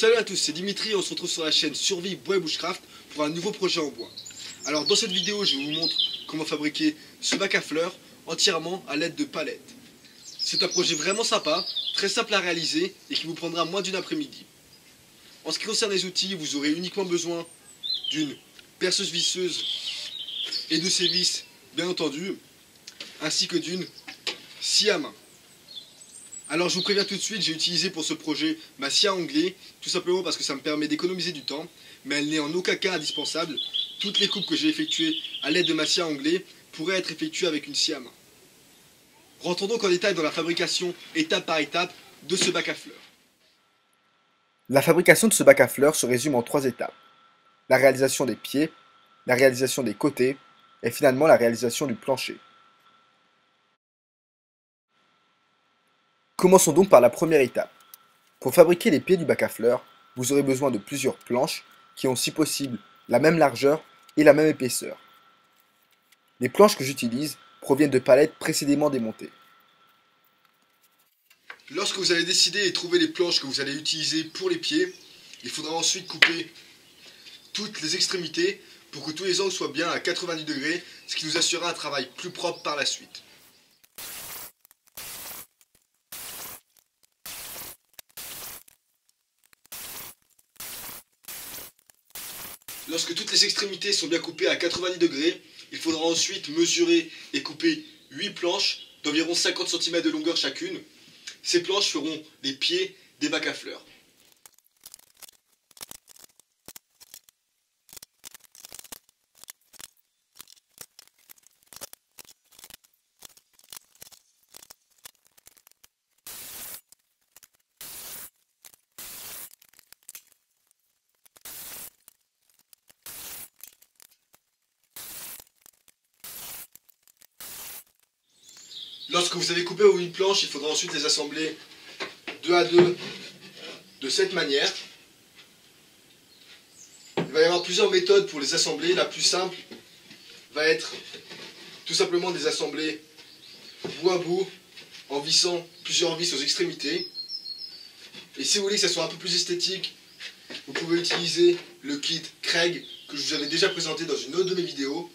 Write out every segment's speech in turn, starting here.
Salut à tous, c'est Dimitri et on se retrouve sur la chaîne Survie Bois et Bushcraft pour un nouveau projet en bois. Alors dans cette vidéo, je vous montre comment fabriquer ce bac à fleurs entièrement à l'aide de palettes. C'est un projet vraiment sympa, très simple à réaliser et qui vous prendra moins d'une après-midi. En ce qui concerne les outils, vous aurez uniquement besoin d'une perceuse visseuse et de ses vis bien entendu, ainsi que d'une scie à main. Alors je vous préviens tout de suite, j'ai utilisé pour ce projet ma scie à onglet, tout simplement parce que ça me permet d'économiser du temps, mais elle n'est en aucun cas indispensable. Toutes les coupes que j'ai effectuées à l'aide de ma scie à onglet pourraient être effectuées avec une scie à main. Rentrons donc en détail dans la fabrication étape par étape de ce bac à fleurs. La fabrication de ce bac à fleurs se résume en 3 étapes. La réalisation des pieds, la réalisation des côtés et finalement la réalisation du plancher. Commençons donc par la première étape. Pour fabriquer les pieds du bac à fleurs, vous aurez besoin de plusieurs planches qui ont si possible la même largeur et la même épaisseur. Les planches que j'utilise proviennent de palettes précédemment démontées. Lorsque vous allez décider et trouver les planches que vous allez utiliser pour les pieds, il faudra ensuite couper toutes les extrémités pour que tous les angles soient bien à 90 degrés, ce qui nous assurera un travail plus propre par la suite. Lorsque toutes les extrémités sont bien coupées à 90 degrés, il faudra ensuite mesurer et couper 8 planches d'environ 50 cm de longueur chacune. Ces planches feront les pieds des bacs à fleurs. Lorsque vous avez coupé aux 8 planches, il faudra ensuite les assembler 2 à 2 de cette manière. Il va y avoir plusieurs méthodes pour les assembler. La plus simple va être tout simplement de les assembler bout à bout en vissant plusieurs vis aux extrémités. Et si vous voulez que ça soit un peu plus esthétique, vous pouvez utiliser le kit Craig que je vous avais déjà présenté dans une autre de mes vidéos.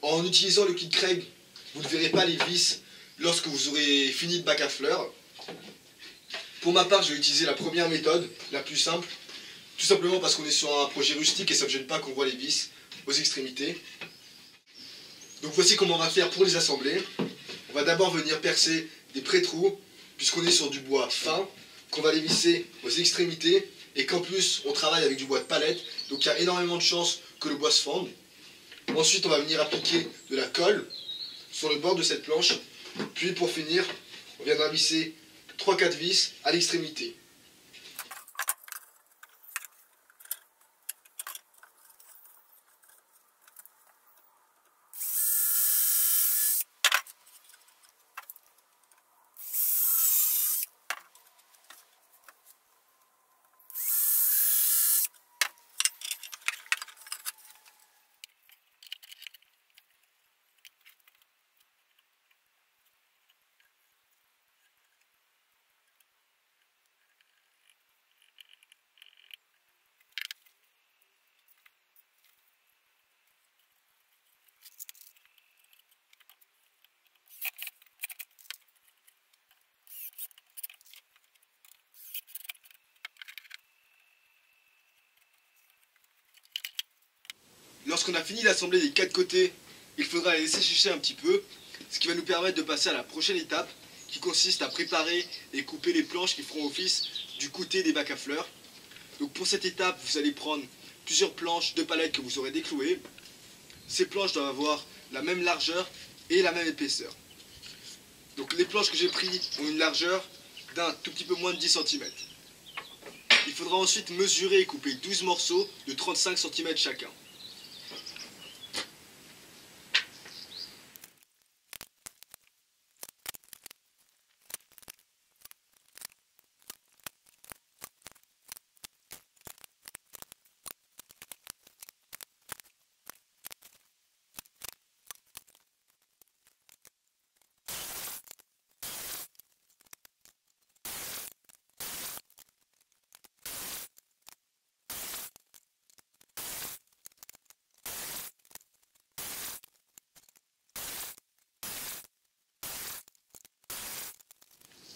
En utilisant le kit Craig, vous ne verrez pas les vis lorsque vous aurez fini le bac à fleurs. Pour ma part, je vais utiliser la première méthode, la plus simple, tout simplement parce qu'on est sur un projet rustique et ça ne me gêne pas qu'on voit les vis aux extrémités. Donc voici comment on va faire pour les assembler. On va d'abord venir percer des pré-trous, puisqu'on est sur du bois fin, qu'on va les visser aux extrémités, et qu'en plus on travaille avec du bois de palette, donc il y a énormément de chances que le bois se fende. Ensuite on va venir appliquer de la colle sur le bord de cette planche, puis pour finir, on viendra visser 3-4 vis à l'extrémité. Lorsqu'on a fini d'assembler les 4 côtés, il faudra les laisser sécher un petit peu, ce qui va nous permettre de passer à la prochaine étape, qui consiste à préparer et couper les planches qui feront office du côté des bacs à fleurs. Donc pour cette étape, vous allez prendre plusieurs planches de palettes que vous aurez déclouées. Ces planches doivent avoir la même largeur et la même épaisseur. Donc les planches que j'ai prises ont une largeur d'un tout petit peu moins de 10 cm. Il faudra ensuite mesurer et couper 12 morceaux de 35 cm chacun.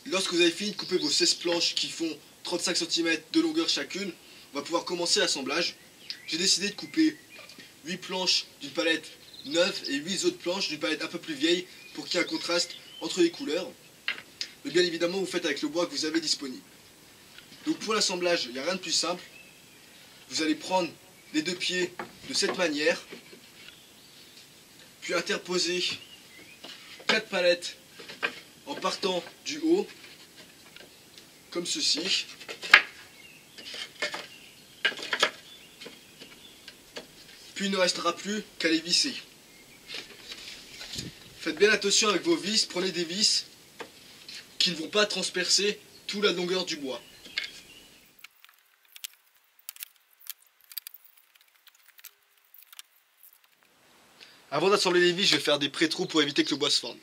Lorsque vous avez fini de couper vos 16 planches qui font 35 cm de longueur chacune, on va pouvoir commencer l'assemblage. J'ai décidé de couper 8 planches d'une palette neuve et 8 autres planches d'une palette un peu plus vieille pour qu'il y ait un contraste entre les couleurs. Mais bien évidemment, vous faites avec le bois que vous avez disponible. Donc pour l'assemblage, il n'y a rien de plus simple. Vous allez prendre les deux pieds de cette manière, puis interposer 4 palettes en partant du haut, comme ceci. Puis il ne restera plus qu'à les visser. Faites bien attention avec vos vis, prenez des vis qui ne vont pas transpercer toute la longueur du bois. Avant d'assembler les vis, je vais faire des pré-trous pour éviter que le bois se forme.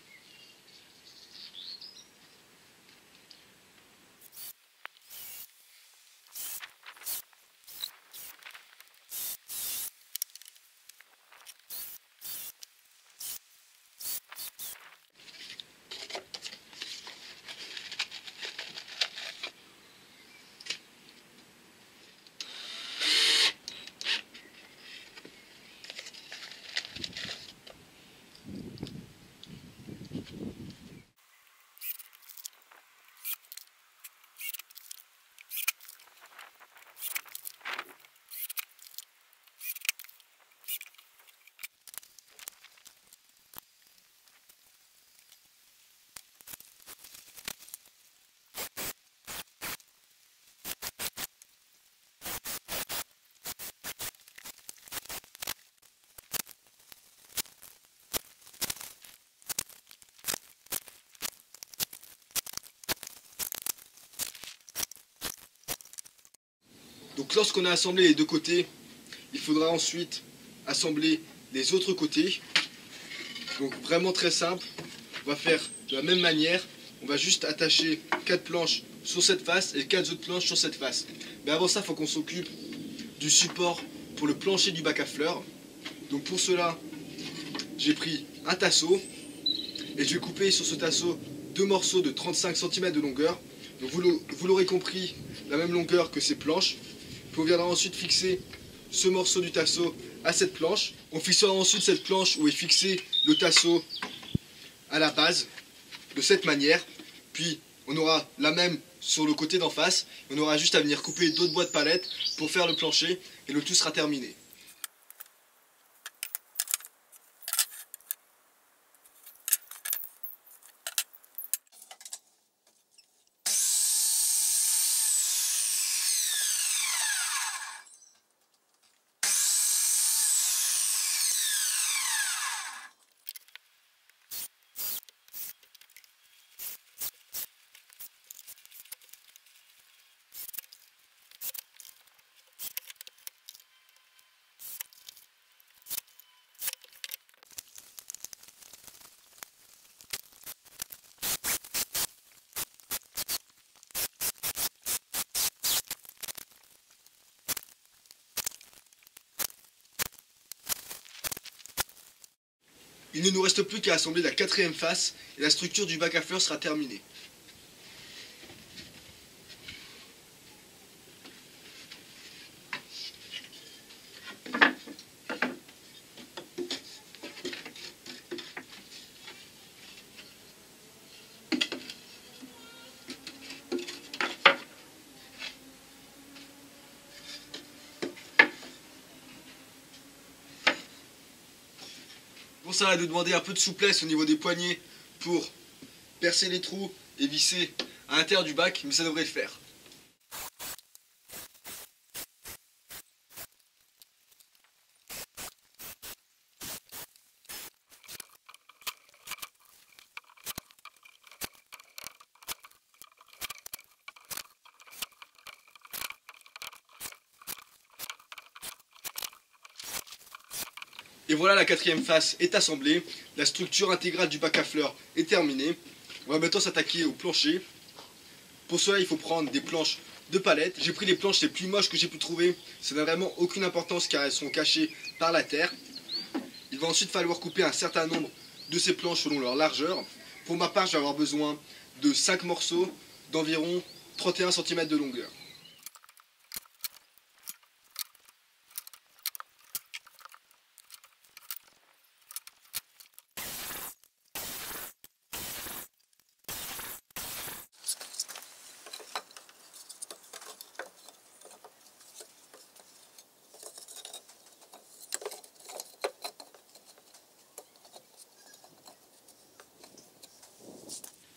Donc lorsqu'on a assemblé les deux côtés, il faudra ensuite assembler les autres côtés. Donc vraiment très simple, on va faire de la même manière, on va juste attacher 4 planches sur cette face et 4 autres planches sur cette face. Mais avant ça, il faut qu'on s'occupe du support pour le plancher du bac à fleurs. Donc pour cela, j'ai pris un tasseau et je vais couper sur ce tasseau deux morceaux de 35 cm de longueur. Donc vous l'aurez compris, la même longueur que ces planches. Puis on viendra ensuite fixer ce morceau du tasseau à cette planche. On fixera ensuite cette planche où est fixé le tasseau à la base, de cette manière. Puis on aura la même sur le côté d'en face. On aura juste à venir couper d'autres bois de palette pour faire le plancher et le tout sera terminé. Il ne nous reste plus qu'à assembler la quatrième face et la structure du bac à fleurs sera terminée. Bon, ça va nous demander un peu de souplesse au niveau des poignets pour percer les trous et visser à l'intérieur du bac, mais ça devrait le faire. Et voilà, la quatrième face est assemblée, la structure intégrale du bac à fleurs est terminée. On va maintenant s'attaquer au plancher. Pour cela, il faut prendre des planches de palette. J'ai pris les planches les plus moches que j'ai pu trouver. Ça n'a vraiment aucune importance car elles sont cachées par la terre. Il va ensuite falloir couper un certain nombre de ces planches selon leur largeur. Pour ma part, je vais avoir besoin de 5 morceaux d'environ 31 cm de longueur.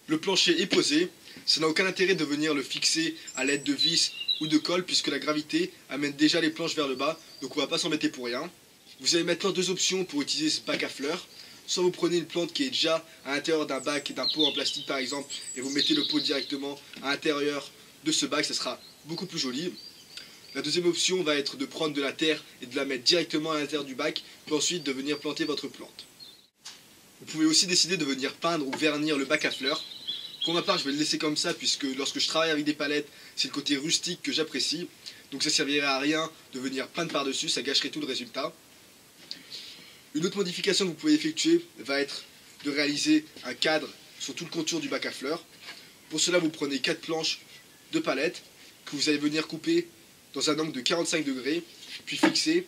Le plancher est posé, ça n'a aucun intérêt de venir le fixer à l'aide de vis ou de colle puisque la gravité amène déjà les planches vers le bas, donc on va pas s'embêter pour rien. Vous avez maintenant deux options pour utiliser ce bac à fleurs. Soit vous prenez une plante qui est déjà à l'intérieur d'un bac, d'un pot en plastique par exemple, et vous mettez le pot directement à l'intérieur de ce bac, ça sera beaucoup plus joli. La deuxième option va être de prendre de la terre et de la mettre directement à l'intérieur du bac, puis ensuite de venir planter votre plante. Vous pouvez aussi décider de venir peindre ou vernir le bac à fleurs. Pour ma part, je vais le laisser comme ça puisque lorsque je travaille avec des palettes, c'est le côté rustique que j'apprécie. Donc ça ne servirait à rien de venir peindre par-dessus, ça gâcherait tout le résultat. Une autre modification que vous pouvez effectuer va être de réaliser un cadre sur tout le contour du bac à fleurs. Pour cela, vous prenez 4 planches de palettes que vous allez venir couper dans un angle de 45 degrés, puis fixer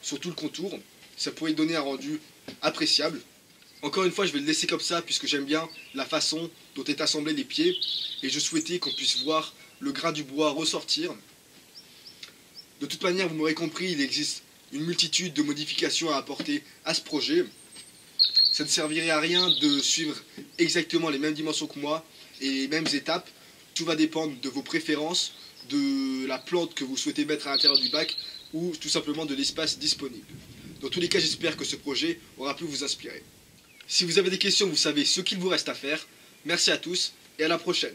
sur tout le contour. Ça pourrait donner un rendu appréciable. Encore une fois, je vais le laisser comme ça puisque j'aime bien la façon dont est assemblé les pieds et je souhaitais qu'on puisse voir le grain du bois ressortir. De toute manière, vous m'aurez compris, il existe une multitude de modifications à apporter à ce projet. Ça ne servirait à rien de suivre exactement les mêmes dimensions que moi et les mêmes étapes. Tout va dépendre de vos préférences, de la plante que vous souhaitez mettre à l'intérieur du bac ou tout simplement de l'espace disponible. Dans tous les cas, j'espère que ce projet aura pu vous inspirer. Si vous avez des questions, vous savez ce qu'il vous reste à faire. Merci à tous et à la prochaine.